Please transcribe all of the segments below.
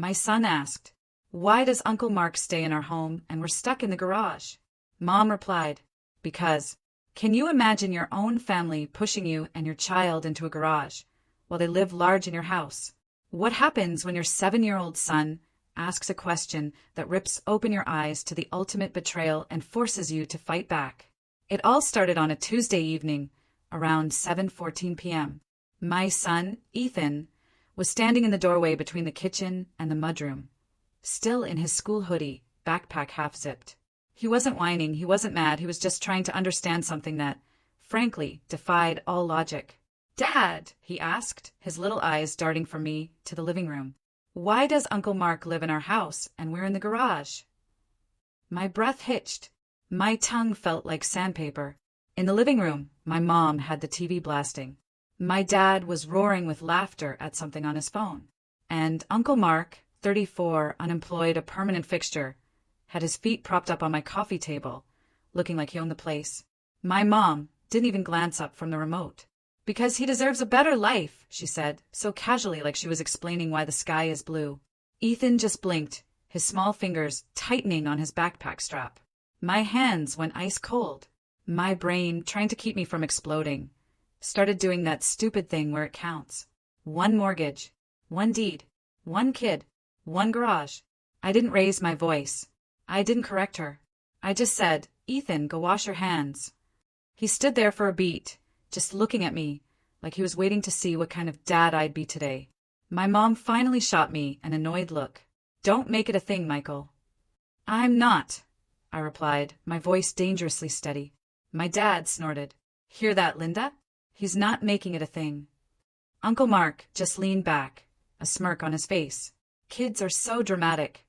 My son asked. Why does Uncle Mark stay in our home and we're stuck in the garage? Mom replied, because. Can you imagine your own family pushing you and your child into a garage while they live large in your house? What happens when your 7-year-old son asks a question that rips open your eyes to the ultimate betrayal and forces you to fight back? It all started on a Tuesday evening, around 7:14 p.m. My son, Ethan, was standing in the doorway between the kitchen and the mudroom, still in his school hoodie, backpack half-zipped. He wasn't whining, he wasn't mad, he was just trying to understand something that, frankly, defied all logic. "Dad," he asked, his little eyes darting from me to the living room, "why does Uncle Mark live in our house and we're in the garage?" My breath hitched. My tongue felt like sandpaper. In the living room, my mom had the TV blasting. My dad was roaring with laughter at something on his phone. And Uncle Mark, 34, unemployed, a permanent fixture, had his feet propped up on my coffee table, looking like he owned the place. My mom didn't even glance up from the remote. "Because he deserves a better life," she said, so casually like she was explaining why the sky is blue. Ethan just blinked, his small fingers tightening on his backpack strap. My hands went ice cold. My brain, trying to keep me from exploding, started doing that stupid thing where it counts. One mortgage, one deed, one kid, one garage. I didn't raise my voice. I didn't correct her. I just said, "Ethan, go wash your hands." He stood there for a beat, just looking at me, like he was waiting to see what kind of dad I'd be today. My mom finally shot me an annoyed look. "Don't make it a thing, Michael." "I'm not," I replied, my voice dangerously steady. My dad snorted. "Hear that, Linda? He's not making it a thing." Uncle Mark just leaned back, a smirk on his face. Kids are so dramatic.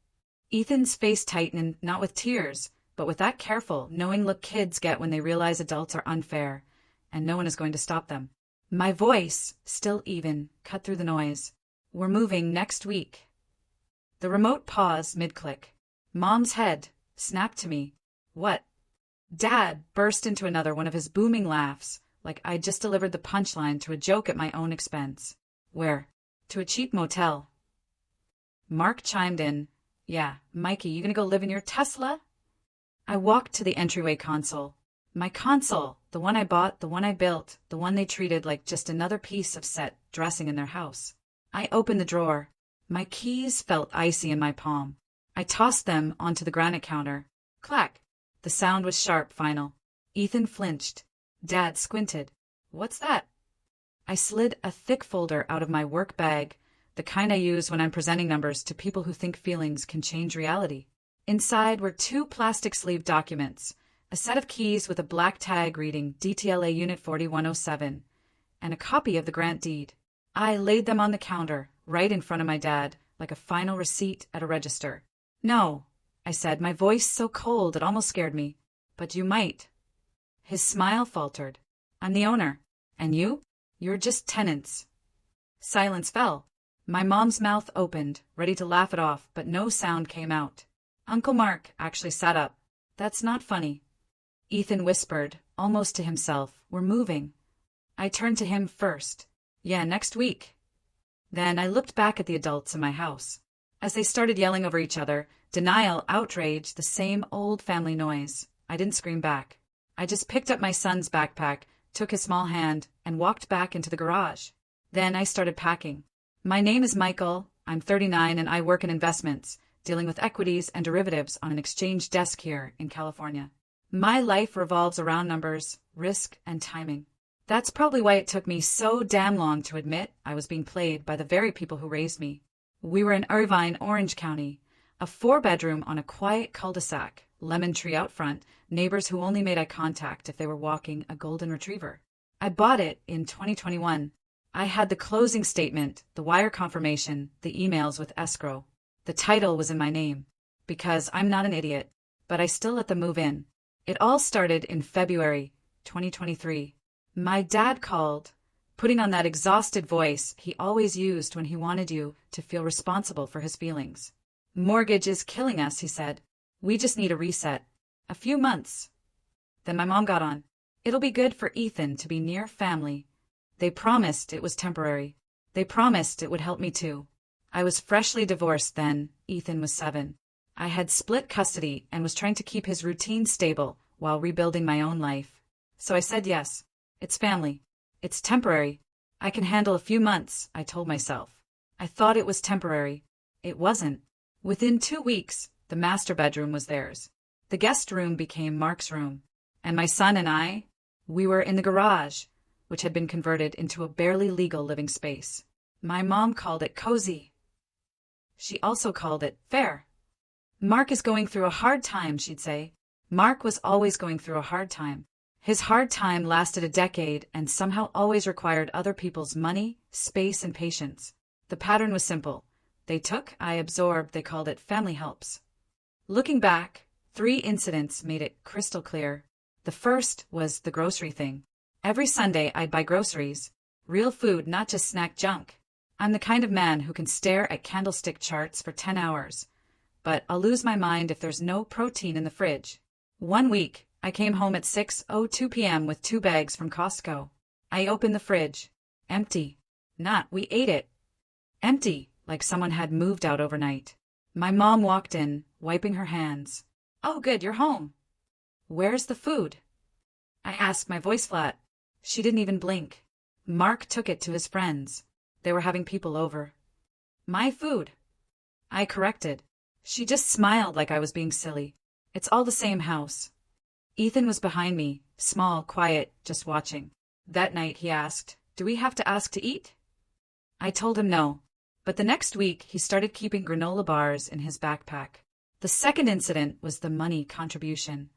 Ethan's face tightened, not with tears, but with that careful, knowing look kids get when they realize adults are unfair, and no one is going to stop them. My voice, still even, cut through the noise. "We're moving next week." The remote paused mid-click. Mom's head snapped to me. "What?" Dad burst into another one of his booming laughs, like I'd just delivered the punchline to a joke at my own expense. "Where?" "To a cheap motel." Mark chimed in. "Yeah, Mikey, you gonna go live in your Tesla?" I walked to the entryway console. My console, the one I bought, the one I built, the one they treated like just another piece of set dressing in their house. I opened the drawer. My keys felt icy in my palm. I tossed them onto the granite counter. Clack! The sound was sharp, final. Ethan flinched. Dad squinted. "What's that?" I slid a thick folder out of my work bag, the kind I use when I'm presenting numbers to people who think feelings can change reality. Inside were 2 plastic-sleeved documents, a set of keys with a black tag reading DTLA Unit 4107, and a copy of the grant deed. I laid them on the counter, right in front of my dad, like a final receipt at a register. "No," I said, my voice so cold it almost scared me. "But you might." His smile faltered. "I'm the owner. And you? You're just tenants." Silence fell. My mom's mouth opened, ready to laugh it off, but no sound came out. Uncle Mark actually sat up. "That's not funny." Ethan whispered, almost to himself, "We're moving." I turned to him first. "Yeah, next week." Then I looked back at the adults in my house. As they started yelling over each other, denial, outrage, the same old family noise. I didn't scream back. I just picked up my son's backpack, took his small hand, and walked back into the garage. Then I started packing. "My name is Michael. I'm 39 and I work in investments, dealing with equities and derivatives on an exchange desk here in California. My life revolves around numbers, risk, and timing. That's probably why it took me so damn long to admit I was being played by the very people who raised me. We were in Irvine, Orange County, a 4-bedroom on a quiet cul-de-sac, lemon tree out front, neighbors who only made eye contact if they were walking a golden retriever. I bought it in 2021. I had the closing statement, the wire confirmation, the emails with escrow. The title was in my name. Because I'm not an idiot, but I still let them move in. It all started in February 2023. My dad called, putting on that exhausted voice he always used when he wanted you to feel responsible for his feelings. "Mortgage is killing us," he said. "We just need a reset. A few months." Then my mom got on. "It'll be good for Ethan to be near family." They promised it was temporary. They promised it would help me too. I was freshly divorced then, Ethan was 7. I had split custody and was trying to keep his routine stable while rebuilding my own life. So I said yes. It's family. It's temporary. I can handle a few months, I told myself. I thought it was temporary. It wasn't. Within 2 weeks, the master bedroom was theirs. The guest room became Mark's room. And my son and I, we were in the garage, which had been converted into a barely legal living space. My mom called it cozy. She also called it fair. Mark is going through a hard time, she'd say. Mark was always going through a hard time. His hard time lasted a decade and somehow always required other people's money, space, and patience. The pattern was simple. They took, I absorbed, they called it family helps. Looking back, 3 incidents made it crystal clear. The first was the grocery thing. Every Sunday I'd buy groceries. Real food, not just snack junk. I'm the kind of man who can stare at candlestick charts for 10 hours. But I'll lose my mind if there's no protein in the fridge. One week, I came home at 6:02 p.m. with 2 bags from Costco. I opened the fridge. Empty. Not, we ate it. Empty, like someone had moved out overnight. My mom walked in, wiping her hands. Oh good, you're home. Where's the food? I asked, my voice flat. She didn't even blink. Mark took it to his friends. They were having people over. My food. I corrected. She just smiled like I was being silly. It's all the same house. Ethan was behind me, small, quiet, just watching. That night he asked, do we have to ask to eat? I told him no. But the next week he started keeping granola bars in his backpack. The second incident was the money contribution.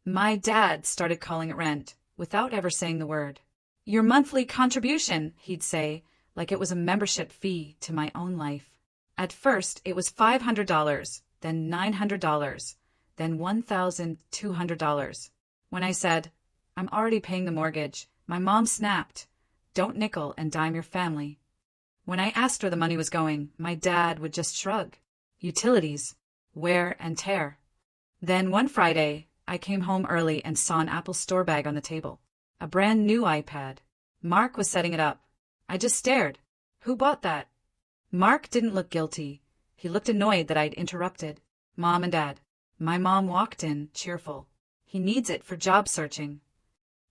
My dad started calling it rent, without ever saying the word. Your monthly contribution, he'd say, like it was a membership fee to my own life. At first it was $500, then $900, then $1,200. When I said, I'm already paying the mortgage, my mom snapped, don't nickel and dime your family. When I asked where the money was going, my dad would just shrug. Utilities. Wear and tear. Then one Friday, I came home early and saw an Apple Store bag on the table. A brand new iPad. Mark was setting it up. I just stared. Who bought that? Mark didn't look guilty. He looked annoyed that I'd interrupted. Mom and Dad. My mom walked in, cheerful. He needs it for job searching.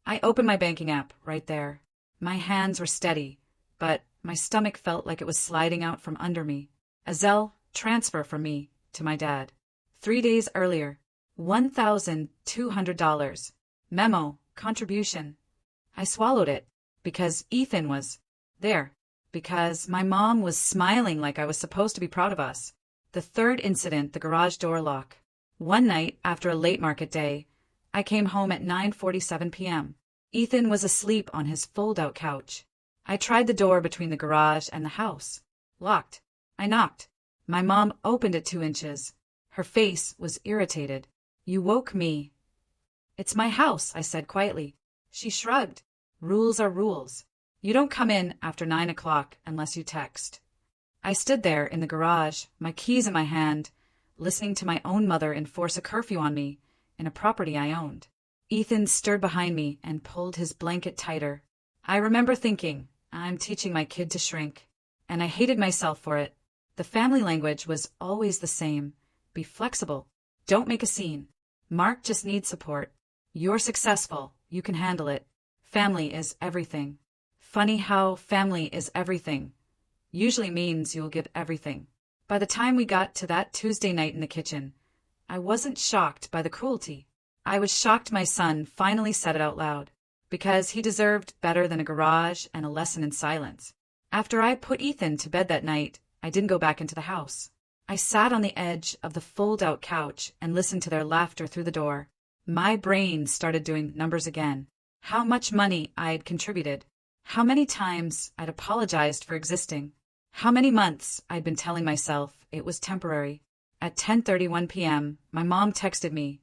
I opened my banking app, right there. My hands were steady, but my stomach felt like it was sliding out from under me. A Zelle transfer from me to my dad. 3 days earlier. $1,200. Memo, contribution. I swallowed it, because Ethan was there, because my mom was smiling like I was supposed to be proud of us. The third incident, the garage door lock. One night, after a late market day, I came home at 9:47 p.m. Ethan was asleep on his fold-out couch. I tried the door between the garage and the house. Locked. I knocked. My mom opened it 2 inches. Her face was irritated. You woke me. It's my house, I said quietly. She shrugged. Rules are rules. You don't come in after 9 o'clock unless you text. I stood there in the garage, my keys in my hand, listening to my own mother enforce a curfew on me in a property I owned. Ethan stirred behind me and pulled his blanket tighter. I remember thinking, I'm teaching my kid to shrink. And I hated myself for it. The family language was always the same. Be flexible. Don't make a scene. Mark just needs support. You're successful. You can handle it. Family is everything. Funny how family is everything usually means you'll give everything. By the time we got to that Tuesday night in the kitchen, I wasn't shocked by the cruelty. I was shocked my son finally said it out loud, because he deserved better than a garage and a lesson in silence. After I put Ethan to bed that night, I didn't go back into the house. I sat on the edge of the fold-out couch and listened to their laughter through the door. My brain started doing numbers again. How much money I'd contributed. How many times I'd apologized for existing. How many months I'd been telling myself it was temporary. At 10:31 p.m., my mom texted me,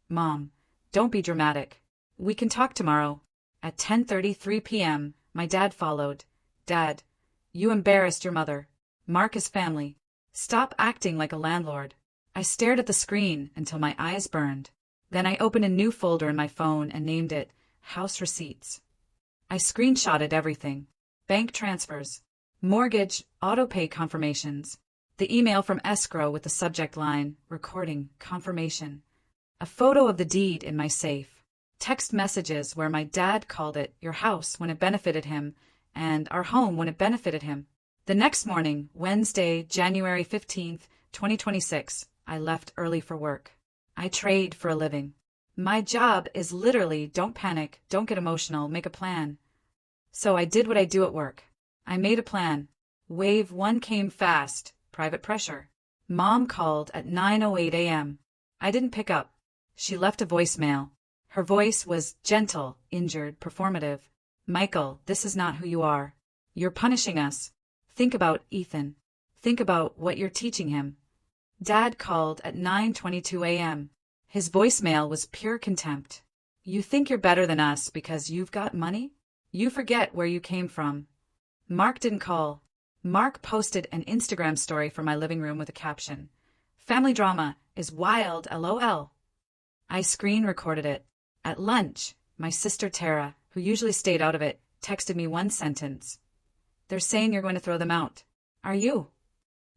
Mom, don't be dramatic. We can talk tomorrow. At 10:33 p.m., my dad followed. Dad, you embarrassed your mother. Mark is family. Stop acting like a landlord. I stared at the screen until my eyes burned. Then I opened a new folder in my phone and named it House Receipts. I screenshotted everything. Bank transfers, mortgage, auto-pay confirmations, The email from escrow with the subject line, recording, confirmation. A photo of the deed in my safe. Text messages where my dad called it your house when it benefited him and our home when it benefited him. The next morning, Wednesday, January 15th, 2026, I left early for work. I trade for a living. My job is literally don't panic, don't get emotional, make a plan. So I did what I do at work. I made a plan. Wave 1 came fast, private pressure. Mom called at 9:08 a.m. I didn't pick up. She left a voicemail. Her voice was gentle, injured, performative. Michael, this is not who you are. You're punishing us. Think about Ethan. Think about what you're teaching him. Dad called at 9:22 a.m. His voicemail was pure contempt. You think you're better than us because you've got money? You forget where you came from. Mark didn't call. Mark posted an Instagram story from my living room with a caption. Family drama is wild, LOL. I screen recorded it. At lunch, my sister Tara, who usually stayed out of it, texted me one sentence. They're saying you're going to throw them out. Are you?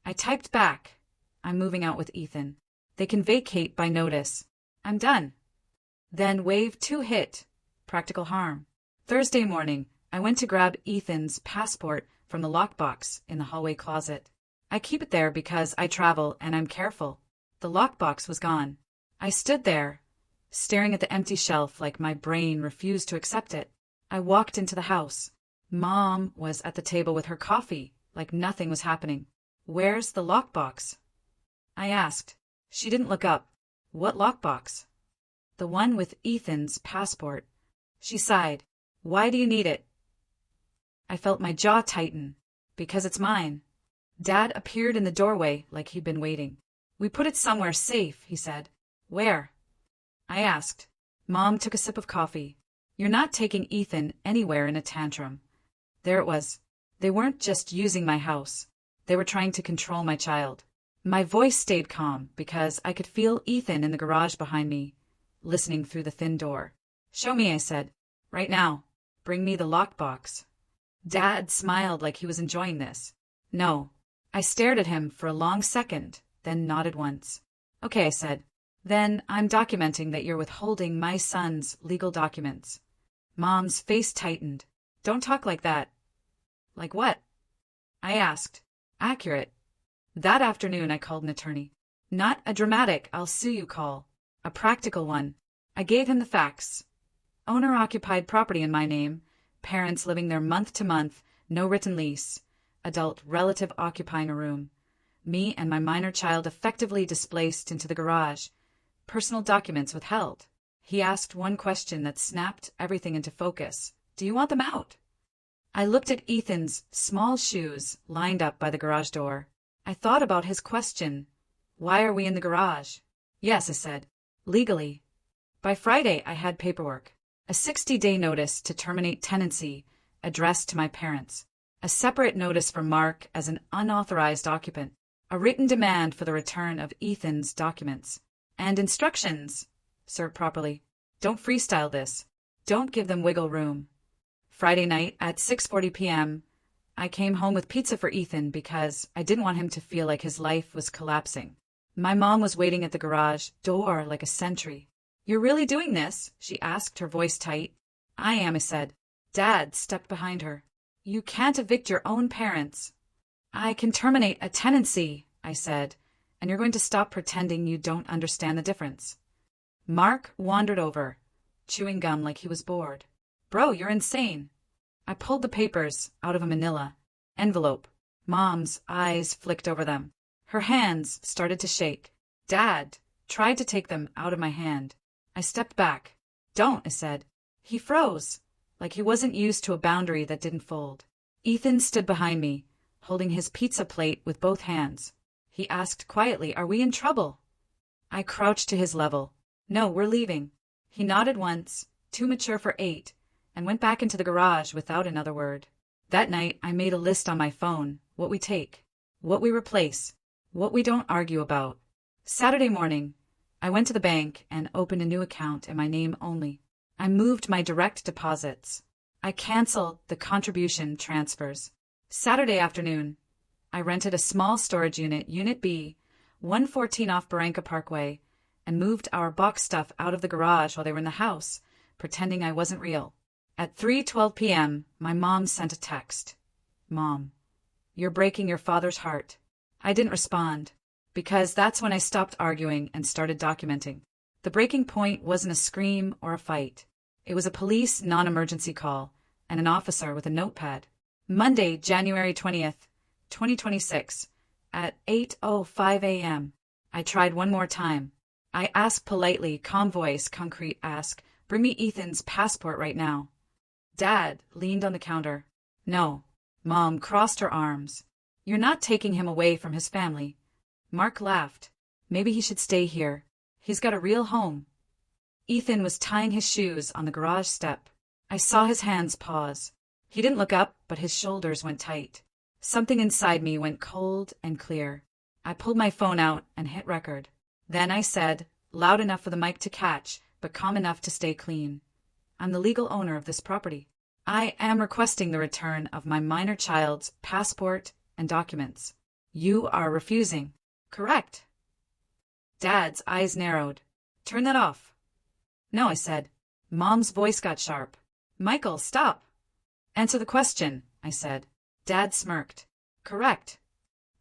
I typed back. I'm moving out with Ethan. They can vacate by notice. I'm done. Then wave 2 hit. Practical harm. Thursday morning, I went to grab Ethan's passport from the lockbox in the hallway closet. I keep it there because I travel and I'm careful. The lockbox was gone. I stood there, staring at the empty shelf like my brain refused to accept it. I walked into the house. Mom was at the table with her coffee, like nothing was happening. Where's the lockbox? I asked. She didn't look up. What lockbox? The one with Ethan's passport. She sighed. Why do you need it? I felt my jaw tighten. Because it's mine. Dad appeared in the doorway like he'd been waiting. We put it somewhere safe, he said. Where? I asked. Mom took a sip of coffee. You're not taking Ethan anywhere in a tantrum. There it was. They weren't just using my house. They were trying to control my child. My voice stayed calm because I could feel Ethan in the garage behind me, listening through the thin door. Show me, I said. Right now. Bring me the lockbox. Dad smiled like he was enjoying this. No. I stared at him for a long second, then nodded once. Okay, I said. Then I'm documenting that you're withholding my son's legal documents. Mom's face tightened. Don't talk like that. Like what? I asked. Accurate. That afternoon I called an attorney. Not a dramatic I'll sue you call. A practical one. I gave him the facts. Owner-occupied property in my name. Parents living there month to month. No written lease. Adult relative occupying a room. Me and my minor child effectively displaced into the garage. Personal documents withheld. He asked one question that snapped everything into focus. Do you want them out? I looked at Ethan's small shoes lined up by the garage door. I thought about his question. Why are we in the garage? Yes, I said. Legally. By Friday, I had paperwork. A 60-day notice to terminate tenancy addressed to my parents. A separate notice from Mark as an unauthorized occupant. A written demand for the return of Ethan's documents. And instructions. Serve properly. Don't freestyle this. Don't give them wiggle room. Friday night at 6:40 p.m., I came home with pizza for Ethan because I didn't want him to feel like his life was collapsing. My mom was waiting at the garage door like a sentry. You're really doing this? She asked, her voice tight. I am, I said. Dad stepped behind her. You can't evict your own parents. I can terminate a tenancy, I said, and you're going to stop pretending you don't understand the difference. Mark wandered over, chewing gum like he was bored. Bro, you're insane. I pulled the papers out of a manila envelope. Mom's eyes flicked over them. Her hands started to shake. Dad tried to take them out of my hand. I stepped back. Don't, I said. He froze, like he wasn't used to a boundary that didn't fold. Ethan stood behind me, holding his pizza plate with both hands. He asked quietly, Are we in trouble? I crouched to his level. No, we're leaving. He nodded once, too mature for 8, and went back into the garage without another word. That night, I made a list on my phone, what we take, what we replace, what we don't argue about. Saturday morning, I went to the bank and opened a new account in my name only. I moved my direct deposits. I canceled the contribution transfers. Saturday afternoon, I rented a small storage unit, Unit B, 114 off Barranca Parkway, and moved our box stuff out of the garage while they were in the house, pretending I wasn't real. At 3:12 p.m., my mom sent a text. Mom, you're breaking your father's heart. I didn't respond, because that's when I stopped arguing and started documenting. The breaking point wasn't a scream or a fight. It was a police non-emergency call and an officer with a notepad. Monday, January 20th, 2026, at 8:05 a.m. I tried one more time. I asked politely, calm voice, concrete ask, bring me Ethan's passport right now. Dad leaned on the counter. No. Mom crossed her arms. You're not taking him away from his family. Mark laughed. Maybe he should stay here. He's got a real home. Ethan was tying his shoes on the garage step. I saw his hands pause. He didn't look up, but his shoulders went tight. Something inside me went cold and clear. I pulled my phone out and hit record. Then I said, loud enough for the mic to catch, but calm enough to stay clean. I'm the legal owner of this property. I am requesting the return of my minor child's passport and documents. You are refusing. Correct. Dad's eyes narrowed. Turn that off. No, I said. Mom's voice got sharp. Michael, stop. Answer the question, I said. Dad smirked. Correct.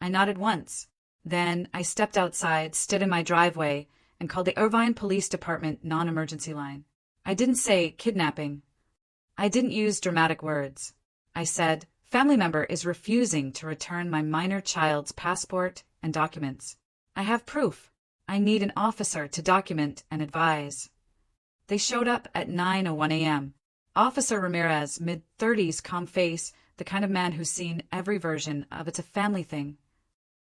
I nodded once. Then I stepped outside, stood in my driveway, and called the Irvine Police Department non-emergency line. I didn't say kidnapping. I didn't use dramatic words. I said, family member is refusing to return my minor child's passport and documents. I have proof. I need an officer to document and advise. They showed up at 9:01 a.m. Officer Ramirez, mid-30s, calm face, the kind of man who's seen every version of it's a family thing.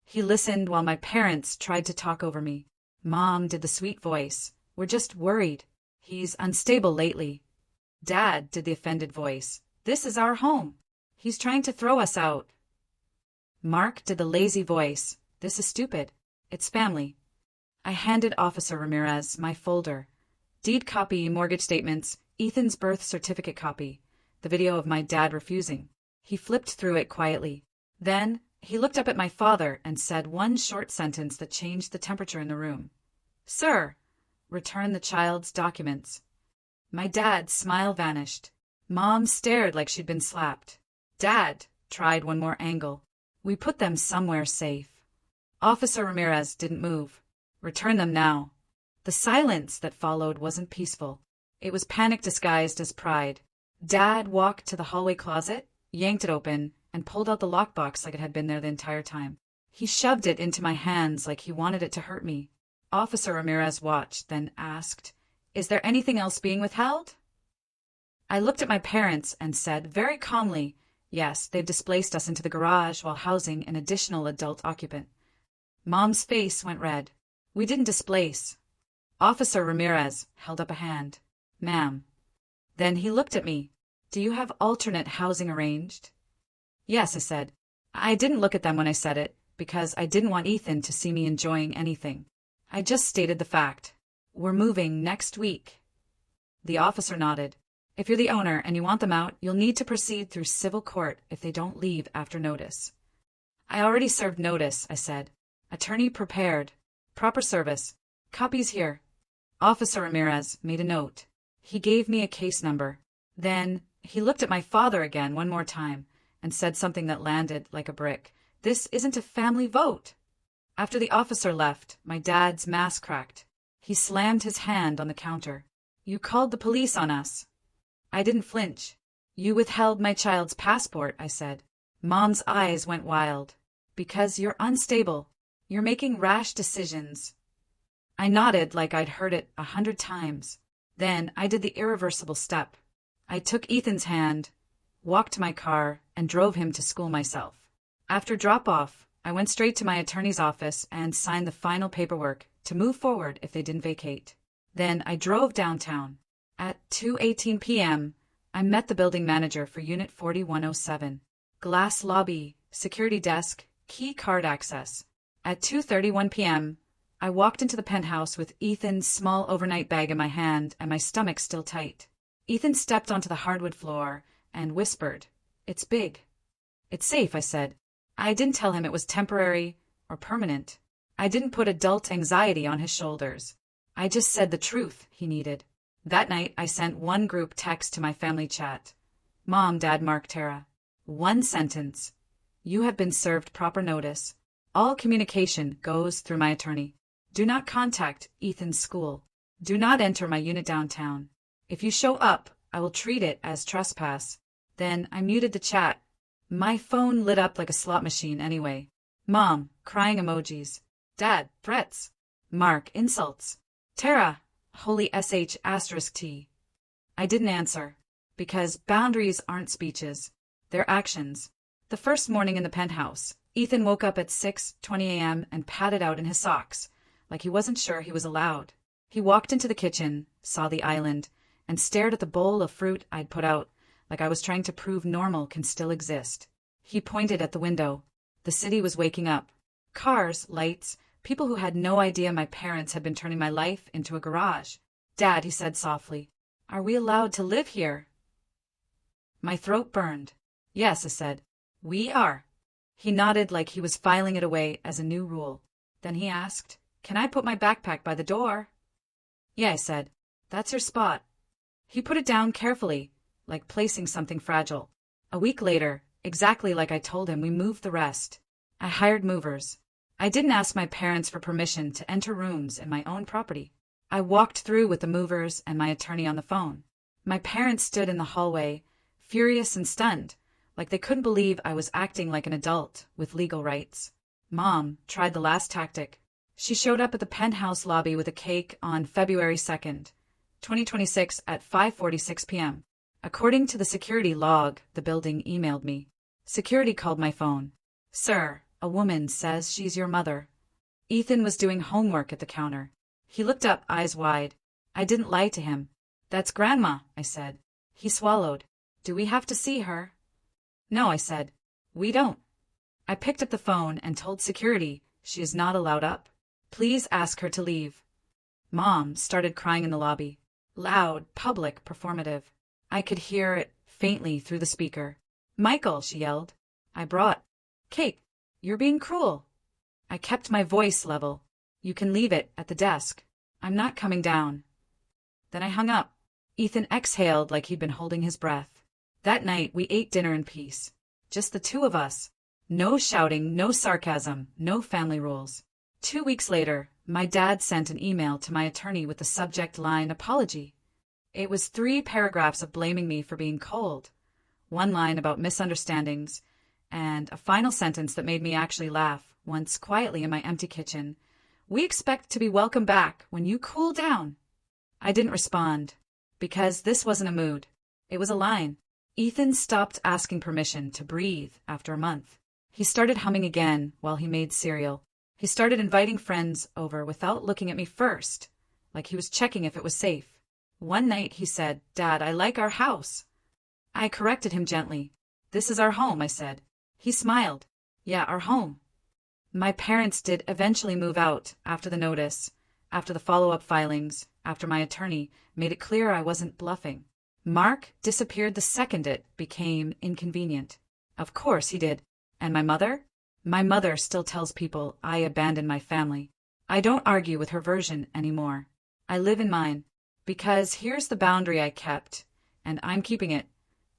He listened while my parents tried to talk over me. Mom did the sweet voice. We're just worried. He's unstable lately. Dad did the offended voice. This is our home. He's trying to throw us out. Mark did the lazy voice. This is stupid. It's family. I handed Officer Ramirez my folder. Deed copy, mortgage statements, Ethan's birth certificate copy, the video of my dad refusing. He flipped through it quietly. Then he looked up at my father and said one short sentence that changed the temperature in the room. Sir, return the child's documents. My dad's smile vanished. Mom stared like she'd been slapped. Dad tried one more angle. We put them somewhere safe. Officer Ramirez didn't move. Return them now. The silence that followed wasn't peaceful. It was panic disguised as pride. Dad walked to the hallway closet, yanked it open, and pulled out the lockbox like it had been there the entire time. He shoved it into my hands like he wanted it to hurt me. Officer Ramirez watched, then asked, Is there anything else being withheld? I looked at my parents and said very calmly, Yes, they've displaced us into the garage while housing an additional adult occupant. Mom's face went red. We didn't displace. Officer Ramirez held up a hand. Ma'am. Then he looked at me. Do you have alternate housing arranged? Yes, I said. I didn't look at them when I said it, because I didn't want Ethan to see me enjoying anything. I just stated the fact. We're moving next week. The officer nodded. If you're the owner and you want them out, you'll need to proceed through civil court if they don't leave after notice. I already served notice, I said. Attorney prepared. Proper service. Copies here. Officer Ramirez made a note. He gave me a case number. Then he looked at my father again one more time and said something that landed like a brick. This isn't a family vote. After the officer left, my dad's mask cracked. He slammed his hand on the counter. You called the police on us. I didn't flinch. You withheld my child's passport, I said. Mom's eyes went wild. Because you're unstable. You're making rash decisions. I nodded like I'd heard it 100 times. Then I did the irreversible step. I took Ethan's hand, walked to my car, and drove him to school myself. After drop-off, I went straight to my attorney's office and signed the final paperwork to move forward if they didn't vacate. Then I drove downtown. At 2:18 p.m., I met the building manager for Unit 4107. Glass lobby, security desk, key card access. At 2:31 p.m., I walked into the penthouse with Ethan's small overnight bag in my hand and my stomach still tight. Ethan stepped onto the hardwood floor and whispered, It's big. It's safe, I said. I didn't tell him it was temporary or permanent. I didn't put adult anxiety on his shoulders. I just said the truth he needed. That night, I sent one group text to my family chat. Mom, Dad, Mark, Tara. One sentence. You have been served proper notice. All communication goes through my attorney. Do not contact Ethan's school. Do not enter my unit downtown. If you show up, I will treat it as trespass. Then I muted the chat. My phone lit up like a slot machine anyway. Mom, crying emojis. Dad, threats. Mark, insults. Tara, holy sh*T. I didn't answer. Because boundaries aren't speeches. They're actions. The first morning in the penthouse, Ethan woke up at 6:20 a.m. and padded out in his socks, like he wasn't sure he was allowed. He walked into the kitchen, saw the island, and stared at the bowl of fruit I'd put out, like I was trying to prove normal can still exist. He pointed at the window. The city was waking up. Cars, lights, people who had no idea my parents had been turning my life into a garage. Dad, he said softly, are we allowed to live here? My throat burned. Yes, I said. We are. He nodded like he was filing it away as a new rule. Then he asked, can I put my backpack by the door? Yeah, I said. That's your spot. He put it down carefully, like placing something fragile. A week later, exactly like I told him, we moved the rest. I hired movers. I didn't ask my parents for permission to enter rooms in my own property. I walked through with the movers and my attorney on the phone. My parents stood in the hallway, furious and stunned, like they couldn't believe I was acting like an adult with legal rights. Mom tried the last tactic. She showed up at the penthouse lobby with a cake on February 2nd, 2026 at 5:46 p.m. According to the security log the building emailed me. Security called my phone. Sir, a woman says she's your mother. Ethan was doing homework at the counter. He looked up, eyes wide. I didn't lie to him. That's Grandma, I said. He swallowed. Do we have to see her? No, I said. We don't. I picked up the phone and told security she is not allowed up. Please ask her to leave. Mom started crying in the lobby. Loud, public, performative. I could hear it faintly through the speaker. Michael, she yelled. I brought cake. You're being cruel. I kept my voice level. You can leave it at the desk. I'm not coming down. Then I hung up. Ethan exhaled like he'd been holding his breath. That night we ate dinner in peace. Just the two of us. No shouting, no sarcasm, no family rules. 2 weeks later, my dad sent an email to my attorney with the subject line apology. It was 3 paragraphs of blaming me for being cold, 1 line about misunderstandings, and a final sentence that made me actually laugh once quietly in my empty kitchen. We expect to be welcome back when you cool down. I didn't respond, because this wasn't a mood. It was a line. Ethan stopped asking permission to breathe after a month. He started humming again while he made cereal. He started inviting friends over without looking at me first, like he was checking if it was safe. One night he said, Dad, I like our house. I corrected him gently. This is our home, I said. He smiled. Yeah, our home. My parents did eventually move out after the notice, after the follow-up filings, after my attorney made it clear I wasn't bluffing. Mark disappeared the second it became inconvenient. Of course he did. And my mother? My mother still tells people I abandoned my family. I don't argue with her version anymore. I live in mine. Because here's the boundary I kept, and I'm keeping it.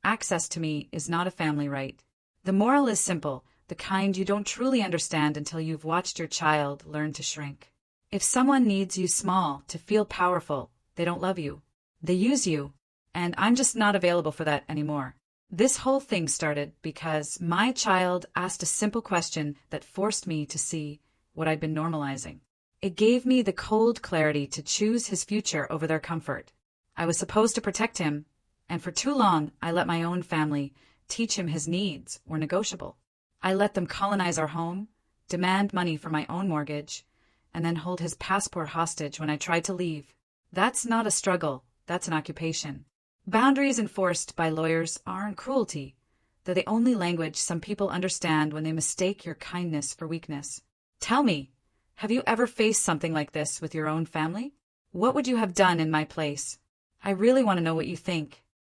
Access to me is not a family right. The moral is simple, the kind you don't truly understand until you've watched your child learn to shrink. If someone needs you small to feel powerful, they don't love you. They use you. And I'm just not available for that anymore. This whole thing started because my child asked a simple question that forced me to see what I'd been normalizing. It gave me the cold clarity to choose his future over their comfort. I was supposed to protect him, and for too long I let my own family teach him his needs were negotiable. I let them colonize our home, demand money for my own mortgage, and then hold his passport hostage when I tried to leave. That's not a struggle, that's an occupation. Boundaries enforced by lawyers aren't cruelty. They're the only language some people understand when they mistake your kindness for weakness. Tell me, have you ever faced something like this with your own family? What would you have done in my place? I really want to know what you think.